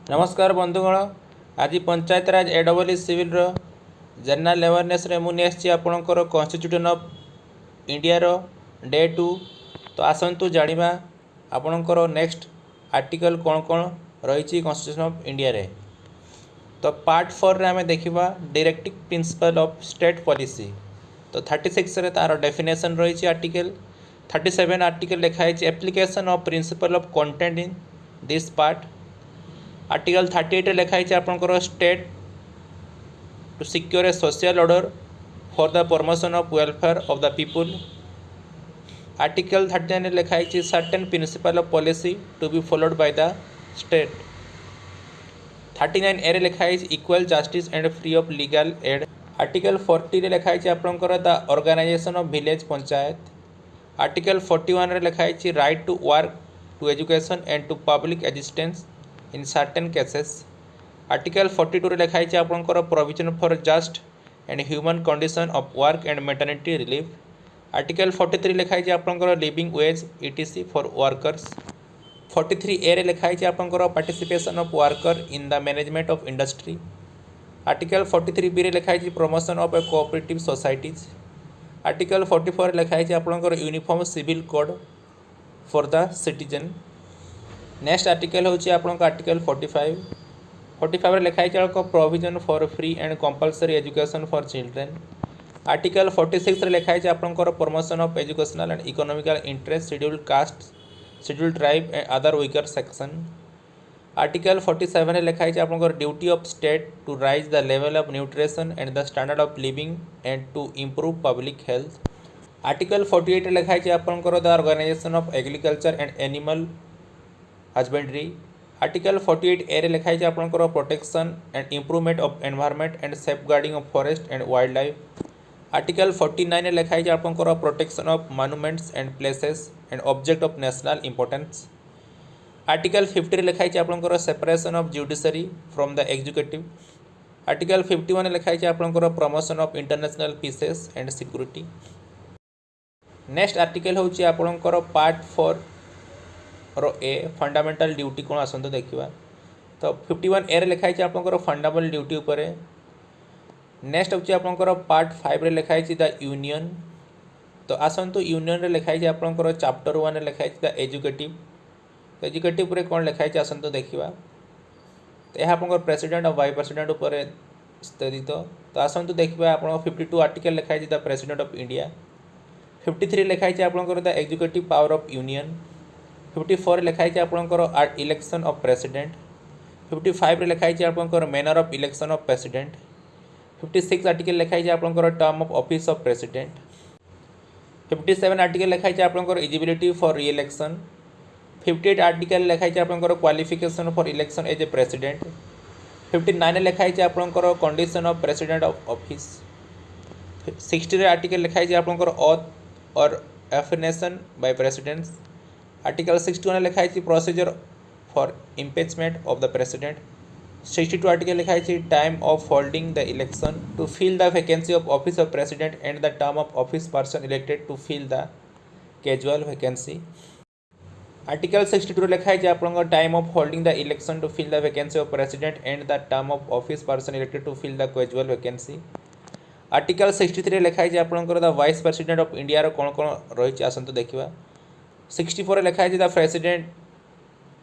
नमस्कार बंधुगण। आज Panchayat Raj AW civil general awareness रे मुझे आपणकर कॉन्स्टिट्यूशन ऑफ इंडिया रो डे 2। तो आसतु जाना आपणकर नेक्स्ट आर्टिकल कौन कौन रही कॉन्स्टिट्यूशन ऑफ इंडिया रे। तो पार्ट 4 रे आमे देखिबा directive principle of state policy. तो 36 रे तार डेफिनेशन रही आर्टिकल 37 आर्टिकल लिखाई application of principle of content in this part. Article 38 लिखाई आपंकर state to secure a social order for the promotion of welfare of the people. Article 39 लिखाई certain principle of policy to be followed by the state. 39 A लिखाई equal justice and free of legal aid. Article 40 लिखाई आपंकर the organisation of village panchayat. Article 41 लिखाई right to work to education and to public assistance in certain cases। Article 42 लिखाई आपंकर provision for just and human condition of work and maternity relief. Article 43 लिखाई आपंकर living wage etc for workers. 43 A लिखाई आपंकर participation of worker in the management of industry. Article 43 B लिखाई promotion of a cooperative societies. Article 44 लिखाई आपंकर uniform civil code for the citizen. Next article हूँ आपन article 45 लिखाई provision for free and compulsory education for children. Article 46 लिखाई आपंकर promotion of educational and economical interest scheduled caste scheduled tribe and other weaker section. Article 47 लिखाई आपंकर duty of state to raise the level of nutrition and the standard of living and to improve public health. Article 48 लिखाई आपंकर the organisation of agriculture and animal husbandry. Article 48 A लिखाई आपंकर protection and improvement of environment and safeguarding of forest and wild life. Article 49 लिखाई आपंकर protection of monuments and places and object of national importance. Article 50 लिखाई आपंकर separation of judiciary from the executive. Article 51 लिखाई आपंकर promotion of international peaces and security. Next article हूँ आपंकर part 4 रो A fundamental duty कौन आसतु देखा। तो 51 ए लिखाई आपंकर फंडामेंटल ड्यूटी उपर। नेक्स्ट हूँ आपंकर पार्ट 5 लिखाई द यूनियन। तो आसतु यूनियन लिखाई आपंकर चैप्टर 1 लिखाई द एजुकेटिव। तो एजुकेटिव कौन लिखाई आसतु देखा। तो यह आपंकर प्रेसिडेंट और वाइस प्रेसिडेंट उपर स्थित। तो आसतु देखा आप 52 आर्टिकल लिखाई द प्रेसिडेंट ऑफ इंडिया। 53 लिखाई आपंकर the executive power of union. 54 लिखाई आपंकर इलेक्शन ऑफ प्रेसिडेंट। 55 लिखाई आपंकर manner of election of president. 56 article लिखाई आपंकर term of office of president. 57 article लिखाई आपंकर eligibility for re-election. 58 article लिखाई आपंकर qualification for election as a president. 59 लिखाई आपंकर condition of president of office. 60 article लिखाई आपंकर ऑथ और एफिनेशन बाय प्रेसिडेंट्स। आर्टिकल 61 लिखाई procedure for impeachment of the president. 62 article लिखाई time of holding the election to fill the vacancy of office of president and the term of office person elected to fill the casual vacancy. Article 62 लिखाई आपंकर time of holding the election to fill the vacancy of president and the term of office person elected to fill the casual vacancy. Article 63 लिखाई आपंकर the vice president of India कौन कौन रही आसतु देखा। 64 लिखाई the president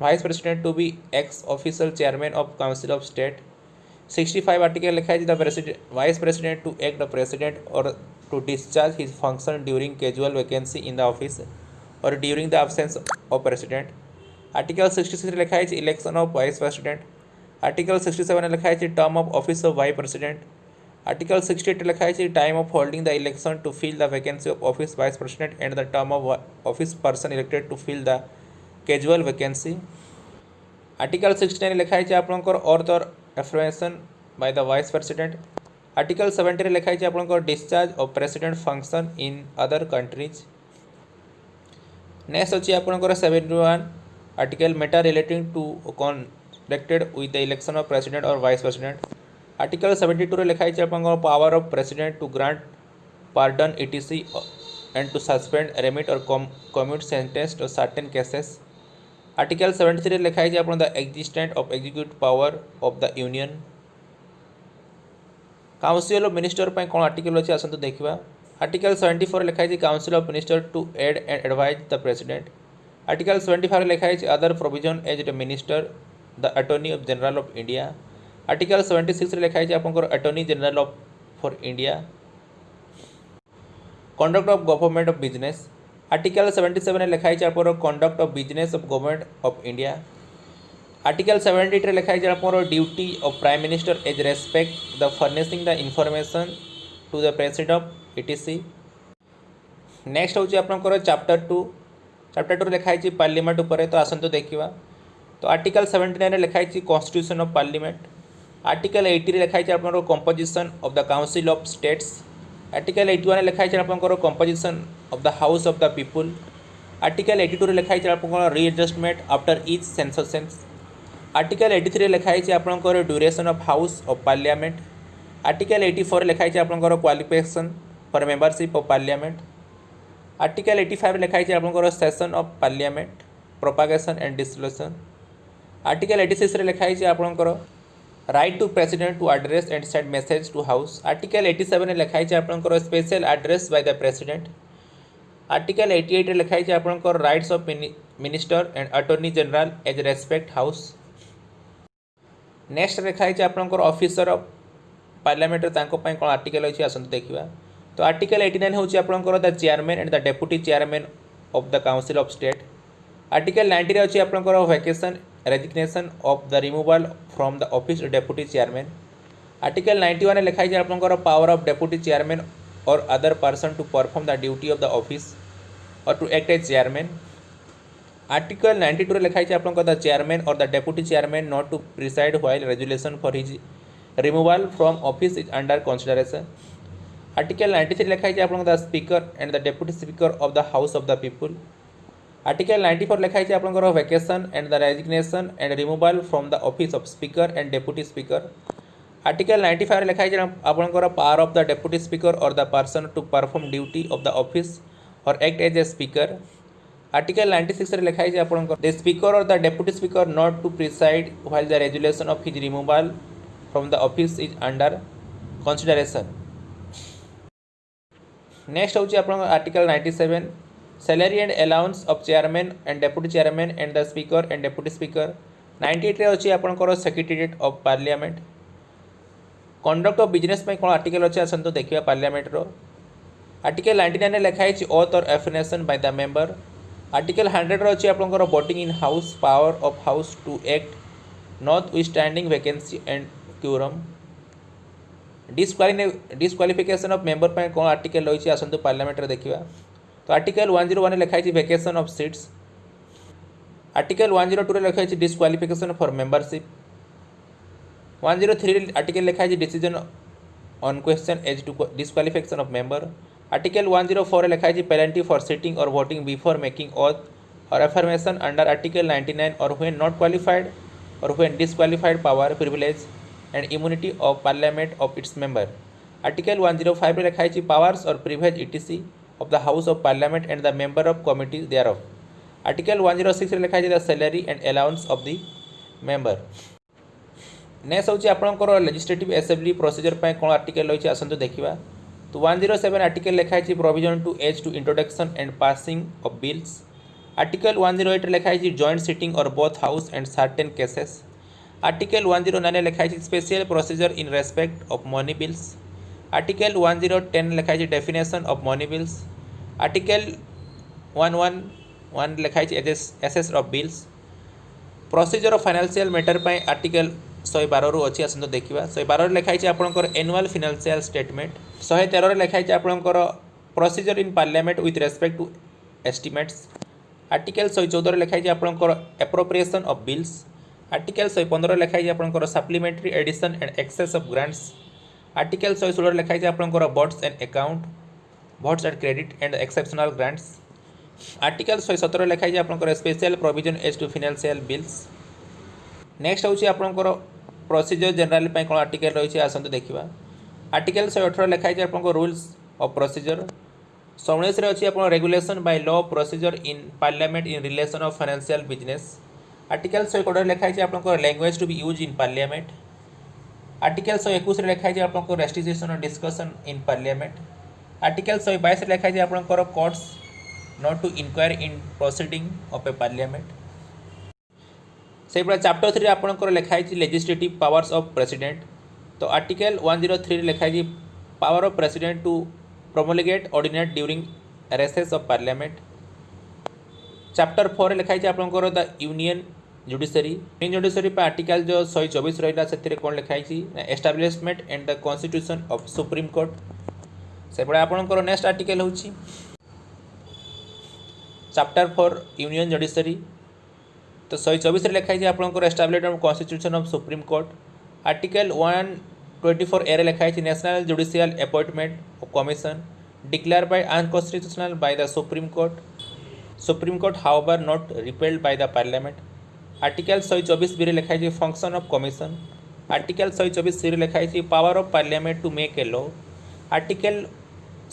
vice president to be ex official chairman of council of state. 65 article लिखाई the vice president to act the president or to discharge his function during casual vacancy in the office or during the absence of president. Article 66 लिखाई election of vice president. Article 67 लिखाई term of office of vice president. Article 68 लिखाई time of holding the election to fill the vacancy of office vice president and the term of office person elected to fill the casual vacancy. Article 69 लिखाई आपंकर oath or affirmation by the vice president. Article 70 लिखाई आपंकर discharge of president function in other countries. Next अच्छी आपंकर 71 article matter relating to connected with the election of president or vice president. Article 72 लिखाई आपंकर power of president to grant pardon etc and to suspend remit और commute sentence to certain cases. Article 73 लिखाई आप the existent of executive power of the union. Council of minister पर कौन article अच्छे आसतु देखा। आर्टिकल 74 लिखाई council of minister to aid and advise the president. Article 75 लिखाई other provision as a minister the attorney of general of India. Article 76 लिखाई आपंकर attorney general of for India. Conduct of government of business. Article 77 लिखाई आपंकर conduct of business of government of India. Article 78 लिखाई आपंकर duty of prime minister as respect the furnishing the information to the president of etc. Next हूँ आपंकर chapter 2। Chapter 2 लिखाई parliament उपर। तो आसतु देखा। तो आर्टिकल 79 लिखाई कॉन्स्टिट्यूशन ऑफ पार्लियामेंट। आर्टिकल 80 लिखाई आपंकर composition of the council of states. Article 81 लिखाई आपंकर composition of the house of the people. Article 82 लिखाई आपंकर readjustment after each census. Article 83 लिखाई आपंकर duration of house of parliament. Article 84 लिखाई आपंकर qualification for membership of parliament. Article 85 लिखाई आपंकर session of parliament propagation and dissolution. Article 86 लिखाई आपंकर right to president to address and send message to house. Article 87 लिखाई आपंकर special address by the president. Article 88 लिखाई आपंकर rights of minister and attorney general as respect house. Next लिखाई आपंकर officer of parliament कौन article अच्छी आसतु देखा। तो आर्टिकल 89 हूँ आपंकर the chairman and the deputy chairman of the council of state. Article 90 अच्छी आपंकर vacation resignation of the removal from the office deputy chairman. Article 91 लिखाई आपंकर पावर ऑफ डेप्यूटी चेयरमैन और other person to perform the duty of the office और to act as chairman. Article 92 लिखाई आपंकर the chairman और the deputy chairman not to preside while resolution for his removal from office is under consideration. Article 93 लिखाई आपंकर the speaker and the deputy speaker of the house of the people. Article 94 लिखाई आपंकर vacation and the resignation and removal from the office of speaker and deputy speaker. Article 95 लिखाई आपंकर power of the deputy speaker और the person to perform duty of the office और act as a speaker. Article 96 लिखाई आपंकर the speaker और the deputy speaker not to preside while the resolution of his removal from the office is under consideration. Next हूँ आपंकर article 97 salary and allowance of chairman and deputy chairman and the speaker and deputy speaker. 98 अच्छी आपंकर secretariat of parliament. Conduct of business कौन article अच्छे आसतु देखा parliament. Article 99 लिखाई oath और affirmation by the member. Article 100 अच्छी आपंकर voting in house power of house to act notwithstanding vacancy and quorum. Disqualification of member पर कौन आर्टिकल रही आसतु पार्लियामेंट देखा। तो आर्टिकल 101 लिखाई वैकेशन ऑफ सीट्स। आर्टिकल 102 लिखाई डिस्क्वालिफिकेशन फॉर मेंबरशिप। 103 आर्टिकल लिखाई decision on question as to disqualification of member. Article 104 लिखाई penalty for sitting or voting before making oath or affirmation under article 99 or when not qualified or when disqualified power privilege and immunity of parliament of its member. Article 105 लिखाई powers और privilege etc of the House of Parliament and the member of committees thereof. Article 106 लिखाई the salary and allowance of the member. Next हूँ आपंकर legislative assembly procedure पर कौन article रही आसतु देखा। तो 107 आर्टिकल लिखाई provision to as to introduction and passing of bills. Article 108 लिखाई joint sitting of both house and certain cases. Article 109 लिखाई special procedure in respect of money bills. Article 1010 लिखाई definition of money bills. Article 111 लिखाई एसेस of bills. Procedure of financial matter पर article 112 रु अच्छी आसतु देखा। 112 लिखाई आपंकर एनुअल फाइनेंशियल स्टेटमेंट। 113 लिखाई आपंकर procedure in parliament with respect to estimates. Article 114 लिखाई आपंकर एप्रोप्रिएशन ऑफ बिल्स। आर्टिकल 115 लिखाई आपंकर supplementary addition and excess of grants. Article 116 लिखाई आपंकर boards and account boards and credit and exceptional grants. Article 117 लिखाई आपंकर special provision as to financial bills. Next हूँ आपंकर प्रोसीजर जनरल कौन आर्टिकल रही आसतु देखा। आर्टिकल 118 लिखाई आपंकर रूल्स ऑफ प्रोसीजर। 19 अच्छी आप regulation by law procedure in parliament in relation of financial business. Article 120 लिखाई आपंकर language to be use in parliament. Article 121 लिखाई आपंकर restriction on discussion in parliament. Article 122 लिखाई आपंकर courts not to inquire in proceeding of a parliament. से भाई chapter 3 आपंकर लिखाई लेजिस्लेटिव पावर्स ऑफ प्रेसिडेंट। तो आर्टिकल 103 लिखाई power of president to promulgate ordinance during recess of parliament. Chapter 4 लिखाई आपंकर द यूनियन जुडिशरी पर आर्टिकल जो 124 रहा से कौन लिखाई establishment and the constitution of supreme court. से भाई आपंकर नेक्स्ट आर्टिकल हूँ चैप्टर 4 यूनियन जुडिशरी। तो 124 लिखाई आपंकर establishment constitution of supreme court. Article 124 A लिखाई national judicial appointment commission declare by unconstitutional by the supreme court however not repealed by the parliament. Article 124 B लिखाई function of commission. Article 124 C लिखाई power of parliament to make a law. Article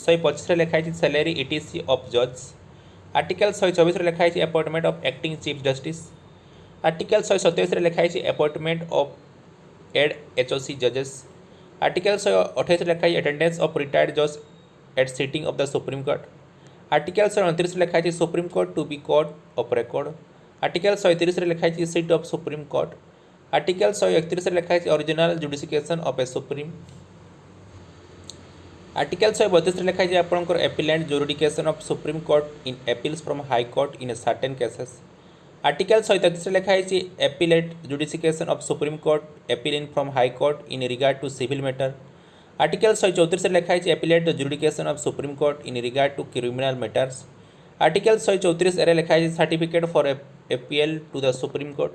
125 लिखाई salary etc of जज। Article 124 लिखाई appointment of acting chief justice. Article 127 लिखाई appointment of add एचओसी जजेस। Article 128 लिखाई attendance of retired जज at sitting of the supreme court. Article 129 लिखाई supreme court to be court of record. Article 130 लिखाई seat of supreme court. Article 131 लिखाई original jurisdiction of a supreme. Article 132 लिखाई आपंकर appellate jurisdiction of supreme court in appeals from high court in certain cases. Article 133 लिखाई appellate jurisdiction of supreme court appeal in from high court in regard to civil matter. Article 134 लिखाई appellate jurisdiction of supreme court in regard to criminal matters. Article 134 A लिखाई certificate for appeal to the supreme court.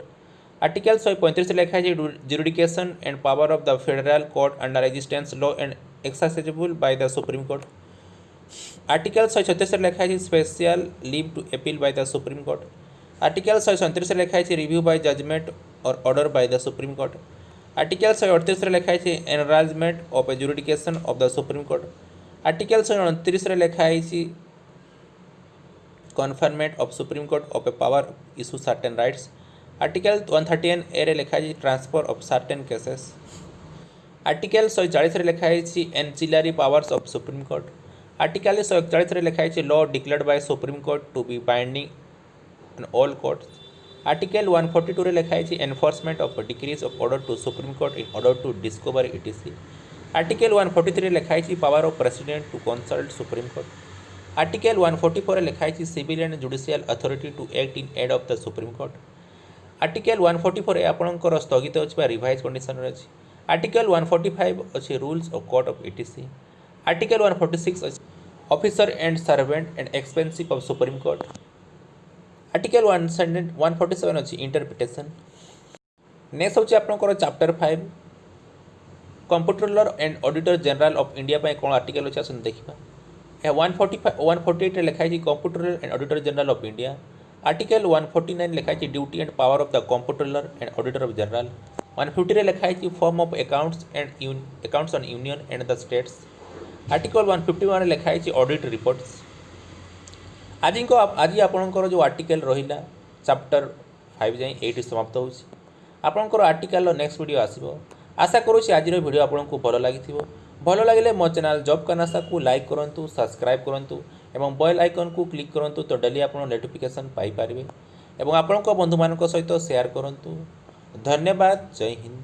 Article 135 लिखाई jurisdiction and power of the federal court under existence law and accessible by the supreme court. Article 136 लिखाई special leave to appeal by the supreme court. Article 137 लिखाई review by judgement और order by the supreme court. Article 138 लिखाई enlargement of a jurisdiction of the supreme court. Article 129 लिखाई conferment of supreme court of a power issue certain writs. Article 130 A लिखाई transfer of certain cases. Article 140 लिखाई ancillary powers of supreme court. Article 141 लिखाई law declared by supreme court to be binding in all courts. Article 142 लिखाई enforcement of decrees of order to supreme court in order to discover etc.. Article 143 लिखाई power of president to consult supreme court. Article 144 लिखाई civil and judicial authority to act in aid of the supreme court. Article 144 आपंकर स्थगित अच्छी revise condition अच्छी। Article 145 अच्छी rules of court of etc.. Article 146 officer and servant and expensive of supreme court. Article 147 अच्छी interpretation. Next हूँ आपंकर chapter 5 comptroller and auditor general of India कौन article अच्छे आसते देखा। 148 लिखाई comptroller and auditor general of India. Article 149 लिखाई duty and power of the comptroller and auditor of general. 150 लिखाई form of accounts and accounts on union and the states. Article 151 लिखाई audit reports. आज आपंकर जो आर्टिकल रहा chapter 5 जाए ये समाप्त हो आपंकर आर्टिकल नेक्स्ट वीडियो आसो। आशा करुँच आज वीडियो आपको भल लगी भल लगे मो चैनल जॉब करनासा को लाइक करूँ सब्सक्राइब करूँ एवं बेल आइकन को क्लिक करूँ तो डेली आप नोटिफिकेशन पाइपर और आपण बंधु मान सहित शेयर करूँ। धन्यवाद। जय हिंद।